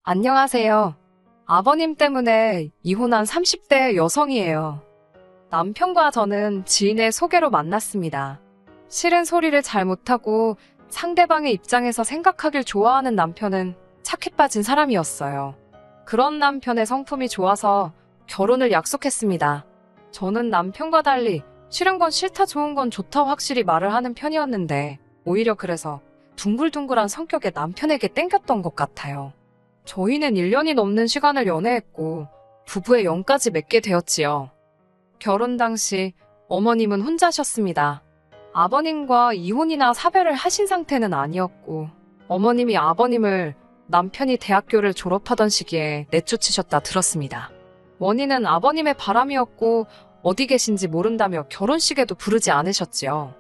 안녕하세요. 아버님 때문에 이혼한 30대 여성이에요. 남편과 저는 지인의 소개로 만났습니다. 싫은 소리를 잘 못하고 상대방의 입장에서 생각하길 좋아하는 남편은 착해 빠진 사람이었어요. 그런 남편의 성품이 좋아서 결혼을 약속했습니다. 저는 남편과 달리 싫은 건 싫다 좋은 건 좋다 확실히 말을 하는 편이었는데 오히려 그래서 둥글둥글한 성격의 남편에게 땡겼던 것 같아요. 저희는 1년이 넘는 시간을 연애했고 부부의 영까지 맺게 되었지요. 결혼 당시 어머님은 혼자셨습니다. 아버님과 이혼이나 사별을 하신 상태는 아니었고 어머님이 아버님을 남편이 대학교를 졸업하던 시기에 내쫓으셨다 들었습니다. 원인은 아버님의 바람이었고 어디 계신지 모른다며 결혼식에도 부르지 않으셨지요.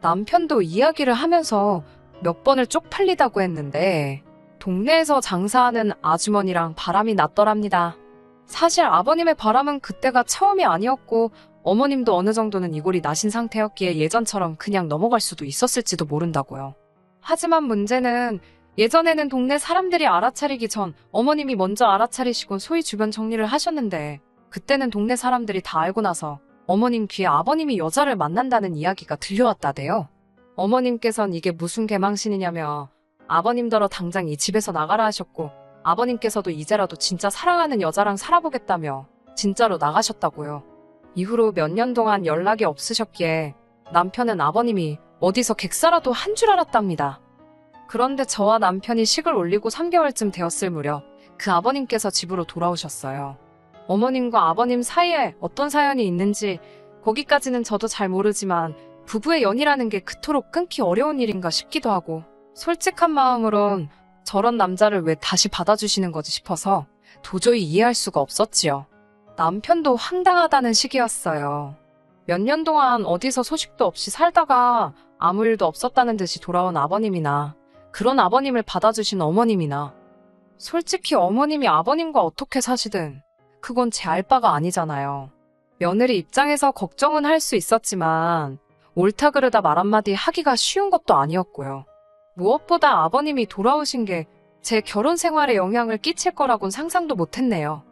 남편도 이야기를 하면서 몇 번을 쪽팔리다고 했는데 동네에서 장사하는 아주머니랑 바람이 났더랍니다. 사실 아버님의 바람은 그때가 처음이 아니었고 어머님도 어느 정도는 이골이 나신 상태였기에 예전처럼 그냥 넘어갈 수도 있었을지도 모른다고요. 하지만 문제는 예전에는 동네 사람들이 알아차리기 전 어머님이 먼저 알아차리시고 소위 주변 정리를 하셨는데 그때는 동네 사람들이 다 알고 나서 어머님 귀에 아버님이 여자를 만난다는 이야기가 들려왔다대요. 어머님께선 이게 무슨 개망신이냐며 아버님더러 당장 이 집에서 나가라 하셨고 아버님께서도 이제라도 진짜 사랑하는 여자랑 살아보겠다며 진짜로 나가셨다고요. 이후로 몇 년 동안 연락이 없으셨기에 남편은 아버님이 어디서 객사라도 한 줄 알았답니다. 그런데 저와 남편이 식을 올리고 3개월쯤 되었을 무렵 그 아버님께서 집으로 돌아오셨어요. 어머님과 아버님 사이에 어떤 사연이 있는지 거기까지는 저도 잘 모르지만 부부의 연이라는 게 그토록 끊기 어려운 일인가 싶기도 하고 솔직한 마음으론 저런 남자를 왜 다시 받아주시는 거지 싶어서 도저히 이해할 수가 없었지요. 남편도 황당하다는 시기였어요. 몇 년 동안 어디서 소식도 없이 살다가 아무 일도 없었다는 듯이 돌아온 아버님이나 그런 아버님을 받아주신 어머님이나 솔직히 어머님이 아버님과 어떻게 사시든 그건 제 알 바가 아니잖아요. 며느리 입장에서 걱정은 할 수 있었지만 옳다 그르다 말 한마디 하기가 쉬운 것도 아니었고요. 무엇보다 아버님이 돌아오신 게 제 결혼 생활에 영향을 끼칠 거라곤 상상도 못했네요.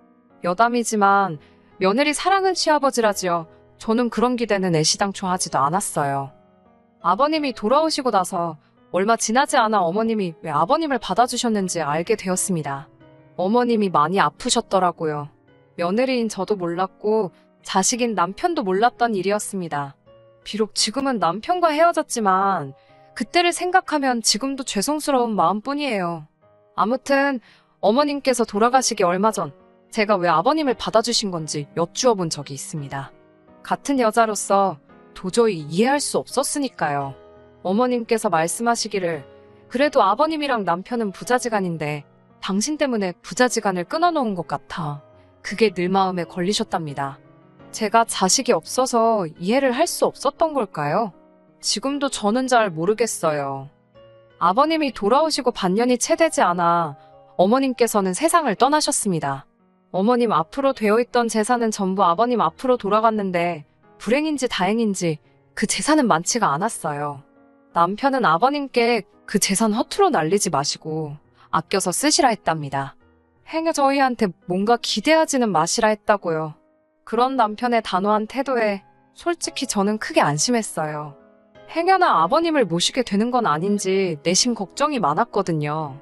여담이지만 며느리 사랑은 시아버지라지요. 저는 그런 기대는 애시당초 하지도 않았어요. 아버님이 돌아오시고 나서 얼마 지나지 않아 어머님이 왜 아버님을 받아주셨는지 알게 되었습니다. 어머님이 많이 아프셨더라고요. 며느리인 저도 몰랐고 자식인 남편도 몰랐던 일이었습니다. 비록 지금은 남편과 헤어졌지만 그때를 생각하면 지금도 죄송스러운 마음뿐이에요. 아무튼 어머님께서 돌아가시기 얼마 전 제가 왜 아버님을 받아주신 건지 여쭈어 본 적이 있습니다. 같은 여자로서 도저히 이해할 수 없었으니까요. 어머님께서 말씀하시기를 그래도 아버님이랑 남편은 부자지간인데 당신 때문에 부자지간을 끊어놓은 것 같아. 그게 늘 마음에 걸리셨답니다. 제가 자식이 없어서 이해를 할 수 없었던 걸까요? 지금도 저는 잘 모르겠어요. 아버님이 돌아오시고 반년이 채 되지 않아 어머님께서는 세상을 떠나셨습니다. 어머님 앞으로 되어있던 재산은 전부 아버님 앞으로 돌아갔는데 불행인지 다행인지 그 재산은 많지가 않았어요. 남편은 아버님께 그 재산 허투루 날리지 마시고 아껴서 쓰시라 했답니다. 행여 저희한테 뭔가 기대하지는 마시라 했다고요. 그런 남편의 단호한 태도에 솔직히 저는 크게 안심했어요. 행여나 아버님을 모시게 되는 건 아닌지 내심 걱정이 많았거든요.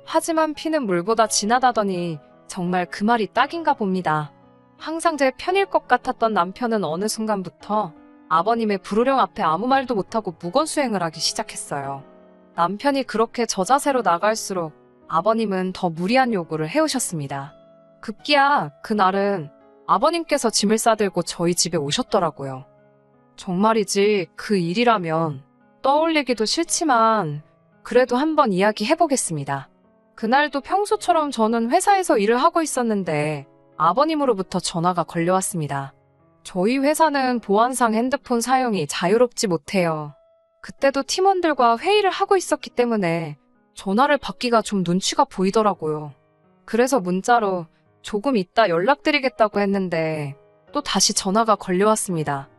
하지만 피는 물보다 진하다더니 정말 그 말이 딱인가 봅니다. 항상 제 편일 것 같았던 남편은 어느 순간부터 아버님의 불호령 앞에 아무 말도 못하고 무건수행을 하기 시작했어요. 남편이 그렇게 저자세로 나갈수록 아버님은 더 무리한 요구를 해오셨습니다. 급기야 그날은 아버님께서 짐을 싸들고 저희 집에 오셨더라고요. 정말이지 그 일이라면 떠올리기도 싫지만 그래도 한번 이야기해보겠습니다. 그날도 평소처럼 저는 회사에서 일을 하고 있었는데 아버님으로부터 전화가 걸려왔습니다. 저희 회사는 보안상 핸드폰 사용이 자유롭지 못해요. 그때도 팀원들과 회의를 하고 있었기 때문에 전화를 받기가 좀 눈치가 보이더라고요. 그래서 문자로 조금 이따 연락드리겠다고 했는데 또 다시 전화가 걸려왔습니다.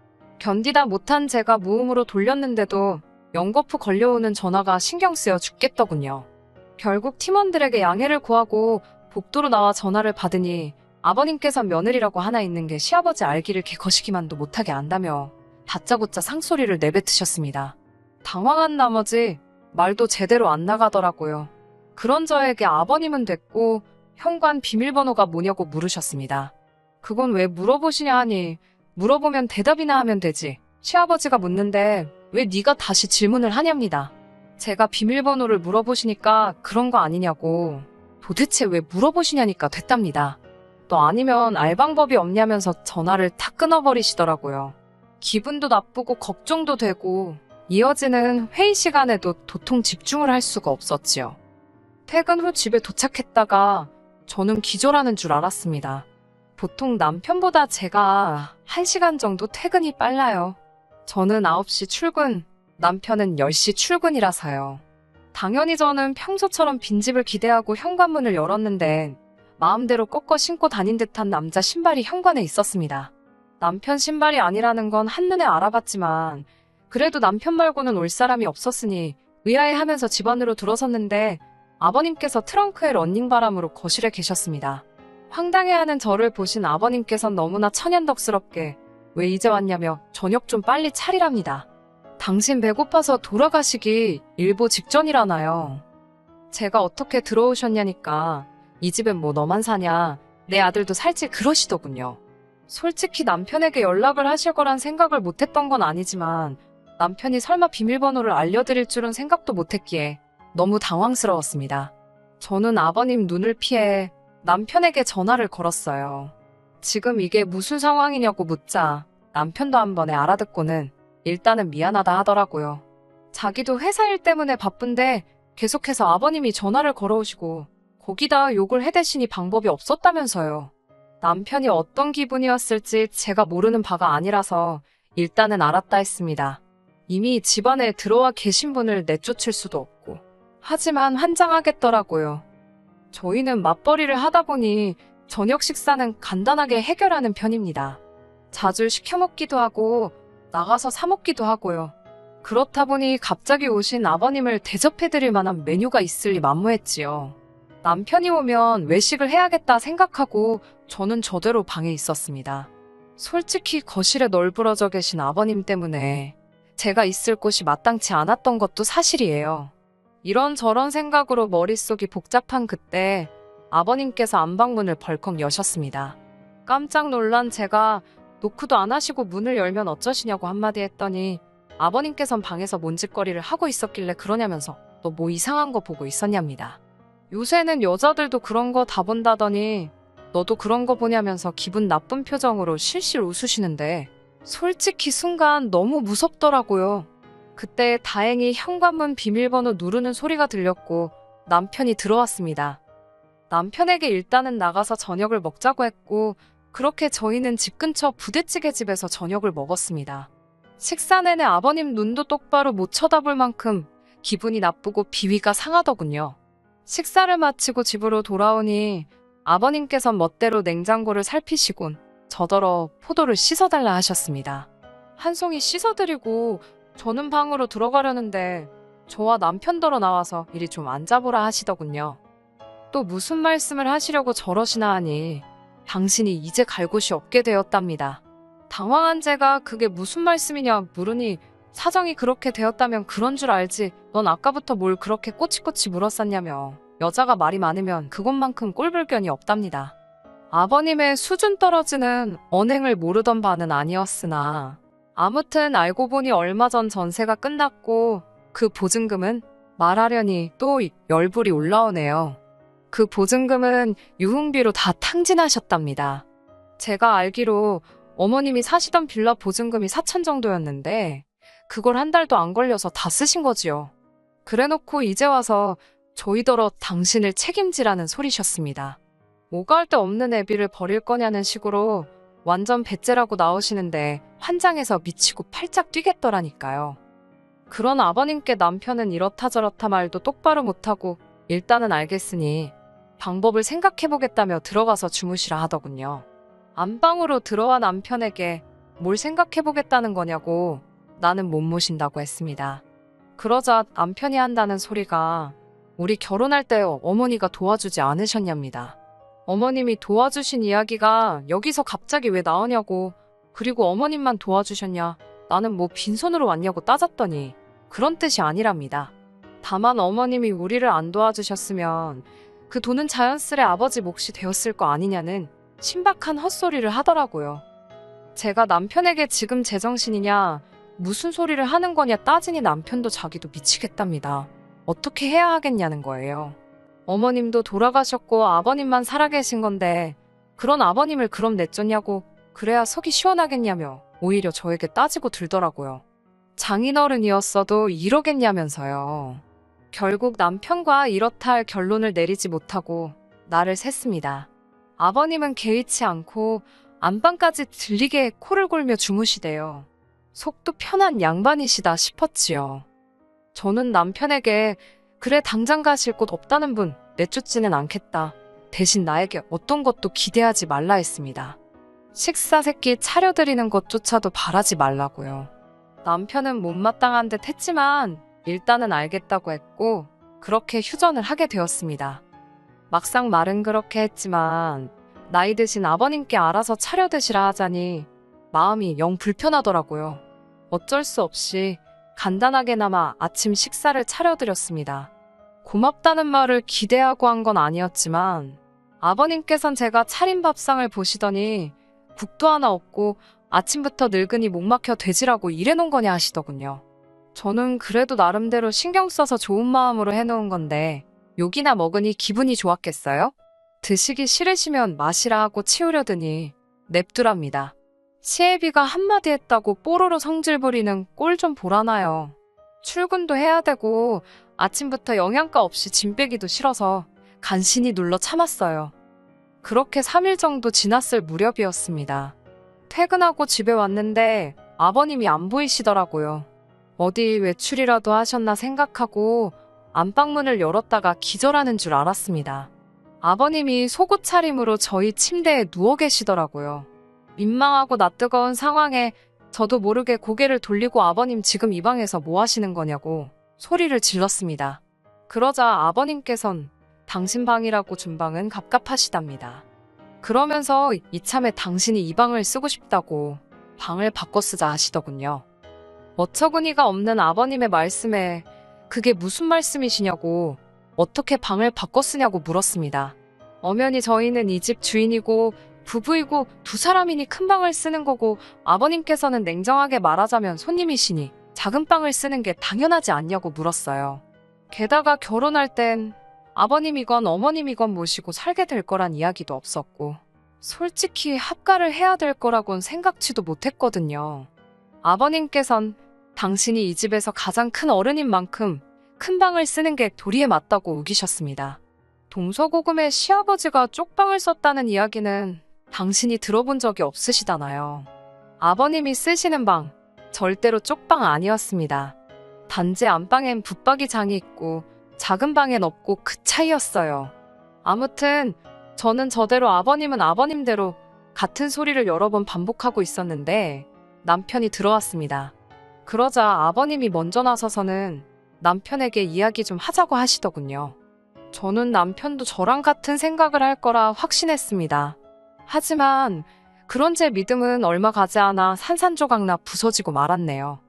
견디다 못한 제가 무음으로 돌렸는데도 연거푸 걸려오는 전화가 신경 쓰여 죽겠더군요. 결국 팀원들에게 양해를 구하고 복도로 나와 전화를 받으니 아버님께선 며느리라고 하나 있는 게 시아버지 알기를 개거시기만도 못하게 안다며 다짜고짜 상소리를 내뱉으셨습니다. 당황한 나머지 말도 제대로 안 나가더라고요. 그런 저에게 아버님은 됐고 현관 비밀번호가 뭐냐고 물으셨습니다. 그건 왜 물어보시냐 하니 물어보면 대답이나 하면 되지. 시아버지가 묻는데 왜 네가 다시 질문을 하냐입니다. 제가 비밀번호를 물어보시니까 그런 거 아니냐고. 도대체 왜 물어보시냐니까 됐답니다. 또 아니면 알 방법이 없냐면서 전화를 탁 끊어버리시더라고요. 기분도 나쁘고 걱정도 되고 이어지는 회의 시간에도 도통 집중을 할 수가 없었지요. 퇴근 후 집에 도착했다가 저는 기절하는 줄 알았습니다. 보통 남편보다 제가 1시간 정도 퇴근이 빨라요. 저는 9시 출근, 남편은 10시 출근이라서요. 당연히 저는 평소처럼 빈집을 기대하고 현관문을 열었는데 마음대로 꺾어 신고 다닌 듯한 남자 신발이 현관에 있었습니다. 남편 신발이 아니라는 건 한눈에 알아봤지만 그래도 남편 말고는 올 사람이 없었으니 의아해하면서 집 안으로 들어섰는데 아버님께서 트렁크에 런닝바람으로 거실에 계셨습니다. 황당해하는 저를 보신 아버님께선 너무나 천연덕스럽게 왜 이제 왔냐며 저녁 좀 빨리 차리랍니다. 당신 배고파서 돌아가시기 일보 직전이라나요. 제가 어떻게 들어오셨냐니까 이 집엔 뭐 너만 사냐 내 아들도 살지 그러시더군요. 솔직히 남편에게 연락을 하실 거란 생각을 못했던 건 아니지만 남편이 설마 비밀번호를 알려드릴 줄은 생각도 못했기에 너무 당황스러웠습니다. 저는 아버님 눈을 피해 남편에게 전화를 걸었어요. 지금 이게 무슨 상황이냐고 묻자 남편도 한 번에 알아듣고는 일단은 미안하다 하더라고요. 자기도 회사 일 때문에 바쁜데 계속해서 아버님이 전화를 걸어오시고 거기다 욕을 해대시니 방법이 없었다면서요. 남편이 어떤 기분이었을지 제가 모르는 바가 아니라서 일단은 알았다 했습니다. 이미 집안에 들어와 계신 분을 내쫓을 수도 없고 하지만 환장하겠더라고요. 저희는 맞벌이를 하다 보니 저녁 식사는 간단하게 해결하는 편입니다. 자주 시켜 먹기도 하고 나가서 사 먹기도 하고요. 그렇다 보니 갑자기 오신 아버님을 대접해드릴 만한 메뉴가 있을리 만무했지요. 남편이 오면 외식을 해야겠다 생각하고 저는 저대로 방에 있었습니다. 솔직히 거실에 널브러져 계신 아버님 때문에 제가 있을 곳이 마땅치 않았던 것도 사실이에요. 이런저런 생각으로 머릿속이 복잡한 그때 아버님께서 안방문을 벌컥 여셨습니다. 깜짝 놀란 제가 노크도 안 하시고 문을 열면 어쩌시냐고 한마디 했더니 아버님께선 방에서 뭔짓거리를 하고 있었길래 그러냐면서 너 뭐 이상한 거 보고 있었냐입니다. 요새는 여자들도 그런 거 다 본다더니 너도 그런 거 보냐면서 기분 나쁜 표정으로 실실 웃으시는데 솔직히 순간 너무 무섭더라고요. 그때 다행히 현관문 비밀번호 누르는 소리가 들렸고 남편이 들어왔습니다. 남편에게 일단은 나가서 저녁을 먹자고 했고 그렇게 저희는 집 근처 부대찌개 집에서 저녁을 먹었습니다. 식사 내내 아버님 눈도 똑바로 못 쳐다볼 만큼 기분이 나쁘고 비위가 상하더군요. 식사를 마치고 집으로 돌아오니 아버님께선 멋대로 냉장고를 살피시곤 저더러 포도를 씻어달라 하셨습니다. 한 송이 씻어드리고 저는 방으로 들어가려는데 저와 남편더러 나와서 이리 좀 앉아보라 하시더군요. 또 무슨 말씀을 하시려고 저러시나 하니 당신이 이제 갈 곳이 없게 되었답니다. 당황한 제가 그게 무슨 말씀이냐 물으니 사정이 그렇게 되었다면 그런 줄 알지 넌 아까부터 뭘 그렇게 꼬치꼬치 물었었냐며 여자가 말이 많으면 그것만큼 꼴불견이 없답니다. 아버님의 수준 떨어지는 언행을 모르던 바는 아니었으나 아무튼 알고 보니 얼마 전 전세가 끝났고 그 보증금은 말하려니 또 열불이 올라오네요. 그 보증금은 유흥비로 다 탕진하셨답니다. 제가 알기로 어머님이 사시던 빌라 보증금이 4천 정도였는데 그걸 한 달도 안 걸려서 다 쓰신 거지요. 그래놓고 이제 와서 저희더러 당신을 책임지라는 소리셨습니다. 오갈 데 없는 애비를 버릴 거냐는 식으로 완전 배째라고 나오시는데 환장해서 미치고 팔짝 뛰겠더라니까요. 그런 아버님께 남편은 이렇다 저렇다 말도 똑바로 못하고 일단은 알겠으니 방법을 생각해보겠다며 들어가서 주무시라 하더군요. 안방으로 들어와 남편에게 뭘 생각해보겠다는 거냐고 나는 못 모신다고 했습니다. 그러자 남편이 한다는 소리가 우리 결혼할 때 어머니가 도와주지 않으셨냐입니다. 어머님이 도와주신 이야기가 여기서 갑자기 왜 나오냐고, 그리고 어머님만 도와주셨냐, 나는 뭐 빈손으로 왔냐고 따졌더니 그런 뜻이 아니랍니다. 다만 어머님이 우리를 안 도와주셨으면 그 돈은 자연스레 아버지 몫이 되었을 거 아니냐는 신박한 헛소리를 하더라고요. 제가 남편에게 지금 제정신이냐, 무슨 소리를 하는 거냐 따지니 남편도 자기도 미치겠답니다. 어떻게 해야 하겠냐는 거예요. 어머님도 돌아가셨고 아버님만 살아계신 건데 그런 아버님을 그럼 내쫓냐고, 그래야 속이 시원하겠냐며 오히려 저에게 따지고 들더라고요. 장인어른이었어도 이러겠냐면서요. 결국 남편과 이렇다 할 결론을 내리지 못하고 나를 샜습니다. 아버님은 개의치 않고 안방까지 들리게 코를 골며 주무시대요. 속도 편한 양반이시다 싶었지요. 저는 남편에게 그래 당장 가실 곳 없다는 분 내쫓지는 않겠다. 대신 나에게 어떤 것도 기대하지 말라 했습니다. 식사 새끼 차려드리는 것조차도 바라지 말라고요. 남편은 못마땅한 듯 했지만 일단은 알겠다고 했고 그렇게 휴전을 하게 되었습니다. 막상 말은 그렇게 했지만 나이 드신 아버님께 알아서 차려드시라 하자니 마음이 영 불편하더라고요. 어쩔 수 없이 간단하게나마 아침 식사를 차려드렸습니다. 고맙다는 말을 기대하고 한 건 아니었지만 아버님께선 제가 차린 밥상을 보시더니 국도 하나 없고 아침부터 늙으니 목 막혀 돼지라고 이래놓은 거냐 하시더군요. 저는 그래도 나름대로 신경 써서 좋은 마음으로 해놓은 건데 욕이나 먹으니 기분이 좋았겠어요? 드시기 싫으시면 마시라 하고 치우려더니 냅두랍니다. 시애비가 한마디 했다고 뽀로로 성질 부리는 꼴 좀 보라나요. 출근도 해야 되고 아침부터 영양가 없이 짐 빼기도 싫어서 간신히 눌러 참았어요. 그렇게 3일 정도 지났을 무렵이었습니다. 퇴근하고 집에 왔는데 아버님이 안 보이시더라고요. 어디 외출이라도 하셨나 생각하고 안방문을 열었다가 기절하는 줄 알았습니다. 아버님이 속옷 차림으로 저희 침대에 누워 계시더라고요. 민망하고 낯뜨거운 상황에 저도 모르게 고개를 돌리고 아버님 지금 이 방에서 뭐 하시는 거냐고 소리를 질렀습니다. 그러자 아버님께선 당신 방이라고 준 방은 갑갑하시답니다. 그러면서 이참에 당신이 이 방을 쓰고 싶다고 방을 바꿔 쓰자 하시더군요. 어처구니가 없는 아버님의 말씀에 그게 무슨 말씀이시냐고, 어떻게 방을 바꿔 쓰냐고 물었습니다. 엄연히 저희는 이 집 주인이고 부부이고 두 사람이니 큰 방을 쓰는 거고 아버님께서는 냉정하게 말하자면 손님이시니 작은 방을 쓰는 게 당연하지 않냐고 물었어요. 게다가 결혼할 땐 아버님이건 어머님이건 모시고 살게 될 거란 이야기도 없었고 솔직히 합가를 해야 될 거라곤 생각지도 못했거든요. 아버님께선 당신이 이 집에서 가장 큰 어른인 만큼 큰 방을 쓰는 게 도리에 맞다고 우기셨습니다. 동서고금의 시아버지가 쪽방을 썼다는 이야기는 당신이 들어본 적이 없으시잖아요. 아버님이 쓰시는 방 절대로 쪽방 아니었습니다. 단지 안방엔 붙박이장이 있고 작은 방엔 없고 그 차이였어요. 아무튼 저는 저대로 아버님은 아버님대로 같은 소리를 여러 번 반복하고 있었는데 남편이 들어왔습니다. 그러자 아버님이 먼저 나서서는 남편에게 이야기 좀 하자고 하시더군요. 저는 남편도 저랑 같은 생각을 할 거라 확신했습니다. 하지만 그런 제 믿음은 얼마 가지 않아 산산조각나 부서지고 말았네요.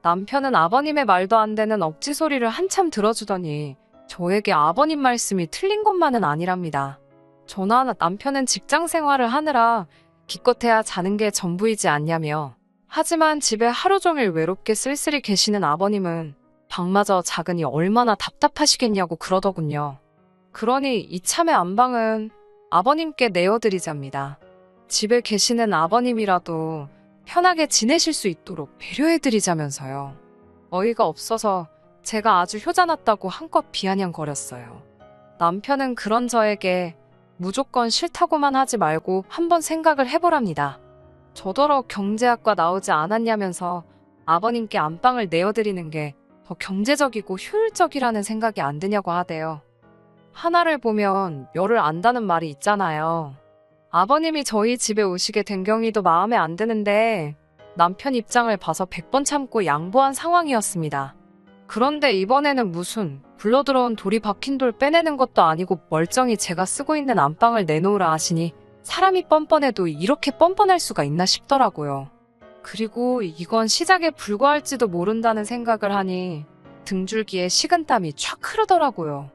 남편은 아버님의 말도 안 되는 억지 소리를 한참 들어주더니 저에게 아버님 말씀이 틀린 것만은 아니랍니다. 저나 남편은 직장 생활을 하느라 기껏해야 자는 게 전부이지 않냐며, 하지만 집에 하루 종일 외롭게 쓸쓸히 계시는 아버님은 방마저 작으니 얼마나 답답하시겠냐고 그러더군요. 그러니 이참에 안방은 아버님께 내어드리자입니다. 집에 계시는 아버님이라도 편하게 지내실 수 있도록 배려해드리자면서요. 어이가 없어서 제가 아주 효자났다고 한껏 비아냥거렸어요. 남편은 그런 저에게 무조건 싫다고만 하지 말고 한번 생각을 해보랍니다. 저더러 경제학과 나오지 않았냐면서 아버님께 안방을 내어드리는 게 더 경제적이고 효율적이라는 생각이 안 드냐고 하대요. 하나를 보면 열을 안다는 말이 있잖아요. 아버님이 저희 집에 오시게 된 경위도 마음에 안 드는데 남편 입장을 봐서 100번 참고 양보한 상황이었습니다. 그런데 이번에는 무슨 굴러들어온 돌이 박힌 돌 빼내는 것도 아니고 멀쩡히 제가 쓰고 있는 안방을 내놓으라 하시니 사람이 뻔뻔해도 이렇게 뻔뻔할 수가 있나 싶더라고요. 그리고 이건 시작에 불과할지도 모른다는 생각을 하니 등줄기에 식은땀이 촥 흐르더라고요.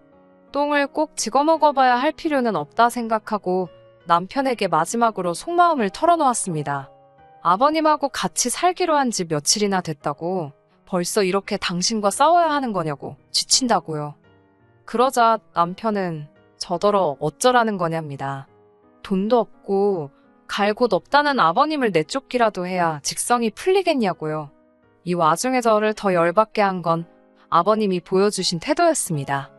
똥을 꼭 찍어 먹어봐야 할 필요는 없다 생각하고 남편에게 마지막으로 속마음을 털어놓았습니다. 아버님하고 같이 살기로 한 지 며칠이나 됐다고 벌써 이렇게 당신과 싸워야 하는 거냐고 지친다고요. 그러자 남편은 저더러 어쩌라는 거냐입니다. 돈도 없고 갈 곳 없다는 아버님을 내쫓기라도 해야 직성이 풀리겠냐고요. 이 와중에 저를 더 열받게 한 건 아버님이 보여주신 태도였습니다.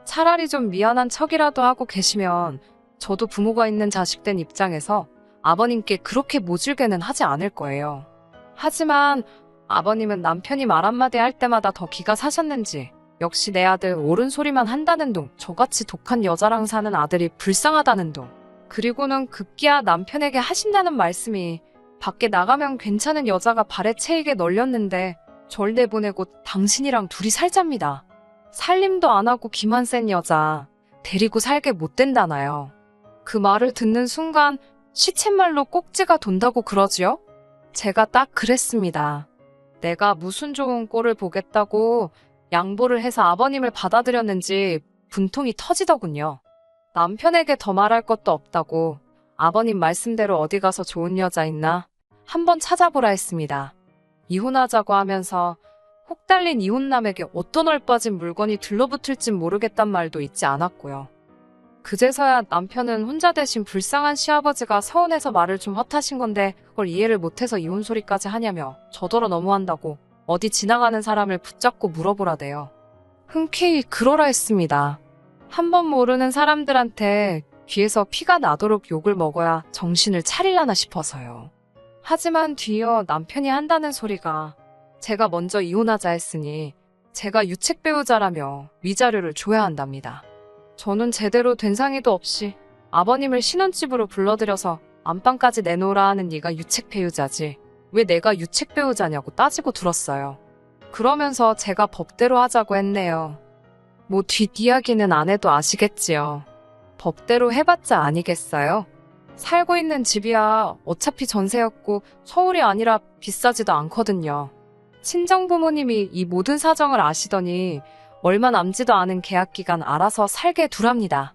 차라리 좀 미안한 척이라도 하고 계시면 저도 부모가 있는 자식된 입장에서 아버님께 그렇게 모질게는 하지 않을 거예요. 하지만 아버님은 남편이 말 한마디 할 때마다 더 기가 사셨는지 역시 내 아들 옳은 소리만 한다는 둥, 저같이 독한 여자랑 사는 아들이 불쌍하다는 둥, 그리고는 급기야 남편에게 하신다는 말씀이 밖에 나가면 괜찮은 여자가 발에 채이게 널렸는데 절 내보내고 당신이랑 둘이 살잡니다. 살림도 안 하고 기만 센 여자 데리고 살게 못 된다나요. 그 말을 듣는 순간 시쳇말로 꼭지가 돈다고 그러지요? 제가 딱 그랬습니다. 내가 무슨 좋은 꼴을 보겠다고 양보를 해서 아버님을 받아들였는지 분통이 터지더군요. 남편에게 더 말할 것도 없다고 아버님 말씀대로 어디 가서 좋은 여자 있나 한번 찾아보라 했습니다. 이혼하자고 하면서 혹 달린 이혼남에게 어떤 얼빠진 물건이 들러붙을진 모르겠단 말도 잊지 않았고요. 그제서야 남편은 혼자 대신 불쌍한 시아버지가 서운해서 말을 좀 헛하신 건데 그걸 이해를 못해서 이혼 소리까지 하냐며 저더러 너무한다고 어디 지나가는 사람을 붙잡고 물어보라대요. 흔쾌히 그러라 했습니다. 한번 모르는 사람들한테 귀에서 피가 나도록 욕을 먹어야 정신을 차리려나 싶어서요. 하지만 뒤이어 남편이 한다는 소리가 제가 먼저 이혼하자 했으니 제가 유책 배우자라며 위자료를 줘야 한답니다. 저는 제대로 된 상의도 없이 아버님을 신혼집으로 불러들여서 안방까지 내놓으라 하는 네가 유책 배우자지 왜 내가 유책 배우자냐고 따지고 들었어요. 그러면서 제가 법대로 하자고 했네요. 뭐 뒷이야기는 안 해도 아시겠지요. 법대로 해봤자 아니겠어요? 살고 있는 집이야 어차피 전세였고 서울이 아니라 비싸지도 않거든요. 친정부모님이 이 모든 사정을 아시더니 얼마 남지도 않은 계약기간 알아서 살게 두랍니다.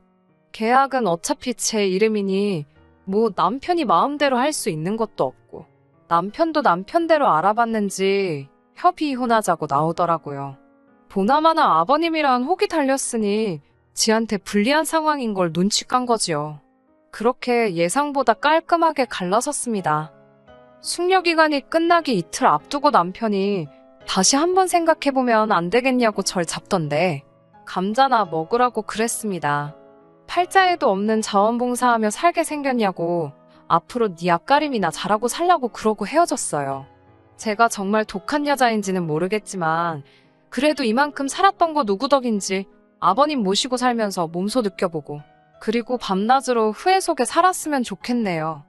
계약은 어차피 제 이름이니 뭐 남편이 마음대로 할 수 있는 것도 없고 남편도 남편대로 알아봤는지 협의 이혼하자고 나오더라고요. 보나마나 아버님이랑 혹이 달렸으니 지한테 불리한 상황인 걸 눈치 깐 거지요. 그렇게 예상보다 깔끔하게 갈라섰습니다. 숙려기간이 끝나기 이틀 앞두고 남편이 다시 한번 생각해보면 안 되겠냐고 절 잡던데 감자나 먹으라고 그랬습니다. 팔자에도 없는 자원봉사하며 살게 생겼냐고 앞으로 네 앞가림이나 잘하고 살라고 그러고 헤어졌어요. 제가 정말 독한 여자인지는 모르겠지만 그래도 이만큼 살았던 거 누구 덕인지 아버님 모시고 살면서 몸소 느껴보고 그리고 밤낮으로 후회 속에 살았으면 좋겠네요.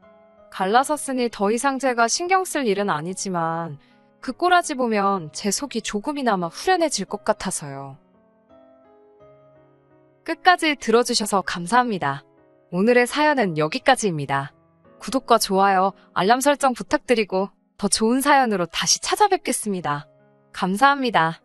갈라섰으니 더 이상 제가 신경 쓸 일은 아니지만 그 꼬라지 보면 제 속이 조금이나마 후련해질 것 같아서요. 끝까지 들어주셔서 감사합니다. 오늘의 사연은 여기까지입니다. 구독과 좋아요, 알람 설정 부탁드리고 더 좋은 사연으로 다시 찾아뵙겠습니다. 감사합니다.